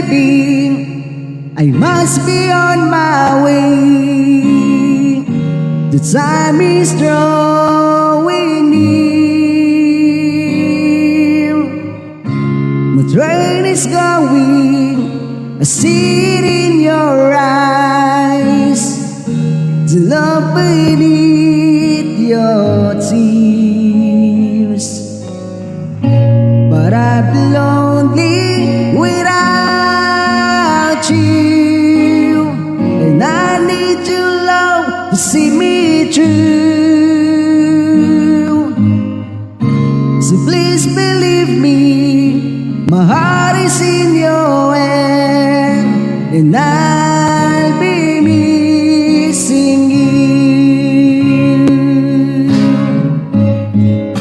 believing I must be on my way. The time is drawing near. My train is going, I see it in your eyes. The love beneath your tears. But I've been lonely without you, and I need your love to see me through. So please believe me, my heart is in your hand, and I